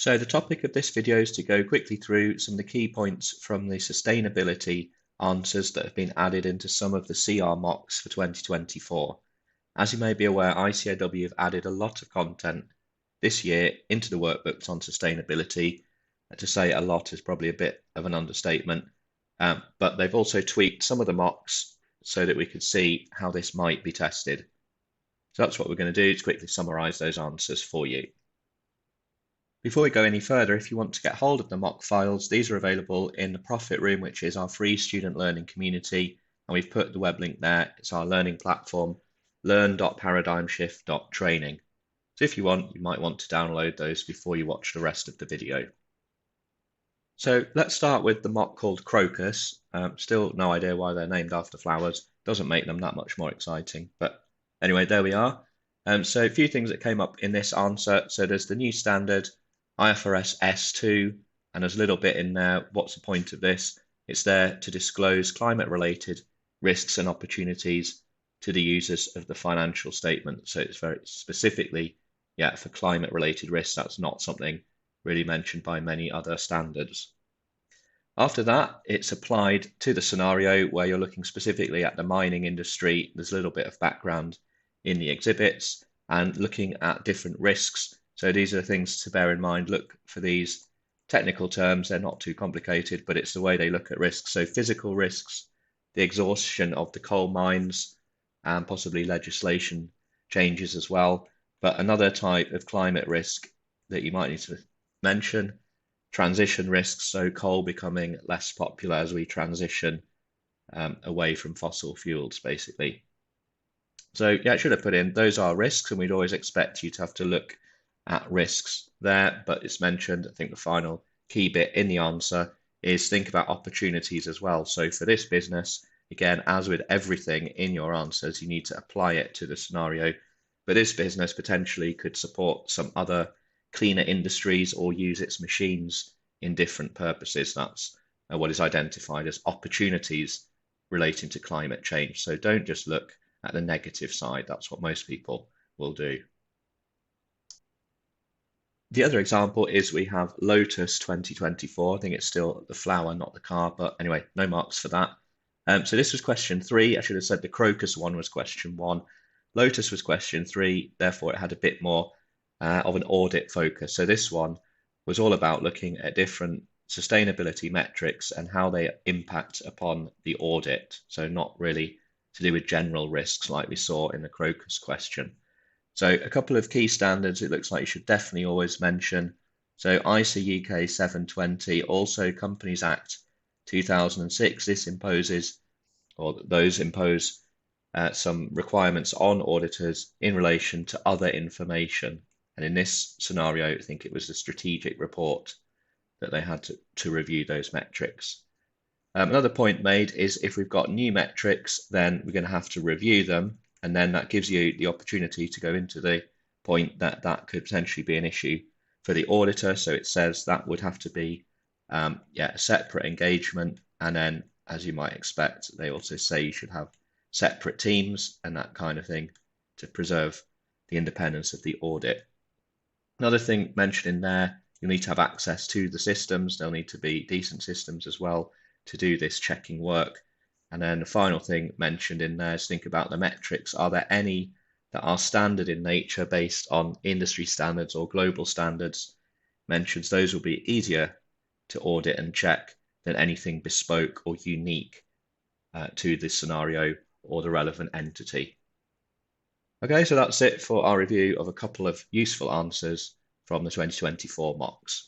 So the topic of this video is to go quickly through some of the key points from the sustainability answers that have been added into some of the CR mocks for 2024. As you may be aware, ICAW have added a lot of content this year into the workbooks on sustainability. To say a lot is probably a bit of an understatement, but they've also tweaked some of the mocks so that we could see how this might be tested. So that's what we're going to do, is quickly summarize those answers for you. Before we go any further, if you want to get hold of the mock files, these are available in the Profit Room, which is our free student learning community. And we've put the web link there. It's our learning platform, learn.paradigmshift.training. So if you want, you might want to download those before you watch the rest of the video. So let's start with the mock called Crocus. Still no idea why they're named after flowers. Doesn't make them that much more exciting. But anyway, there we are. So a few things that came up in this answer. So there's the new standard, IFRS S2, and there's a little bit in there. What's the point of this? It's there to disclose climate-related risks and opportunities to the users of the financial statement. So it's very specifically, for climate-related risks. That's not something really mentioned by many other standards. After that, it's applied to the scenario where you're looking specifically at the mining industry. There's a little bit of background in the exhibits and looking at different risks. So these are things to bear in mind. Look for these technical terms. They're not too complicated, but it's the way they look at risks. So physical risks, the exhaustion of the coal mines, and possibly legislation changes as well. But another type of climate risk that you might need to mention, transition risks. So coal becoming less popular as we transition away from fossil fuels, basically. So I should have put in, those are risks, and we'd always expect you to have to look at risks there, but it's mentioned. I think the final key bit in the answer is think about opportunities as well. So for this business, again, as with everything in your answers, you need to apply it to the scenario. But this business potentially could support some other cleaner industries or use its machines in different purposes. That's what is identified as opportunities relating to climate change. So don't just look at the negative side. That's what most people will do. The other example is we have Lotus 2024. I think it's still the flower, not the car, but anyway, no marks for that. So this was question 3. I should have said the Crocus one was question 1. Lotus was question 3, therefore it had a bit more of an audit focus. So this one was all about looking at different sustainability metrics and how they impact upon the audit. So not really to do with general risks like we saw in the Crocus question. So a couple of key standards it looks like you should definitely always mention. So ICA UK 720, also Companies Act 2006. This imposes, or those impose some requirements on auditors in relation to other information. And in this scenario, I think it was the strategic report that they had to review those metrics. Another point made is if we've got new metrics, then we're going to have to review them. And then that gives you the opportunity to go into the point that that could potentially be an issue for the auditor. So it says that would have to be a separate engagement. And then, as you might expect, they also say you should have separate teams and that kind of thing to preserve the independence of the audit. Another thing mentioned in there, you'll need to have access to the systems. They'll need to be decent systems as well to do this checking work. And then the final thing mentioned in there is think about the metrics. Are there any that are standard in nature based on industry standards or global standards? Mentions those will be easier to audit and check than anything bespoke or unique to the scenario or the relevant entity. Okay, so that's it for our review of a couple of useful answers from the 2024 mocks.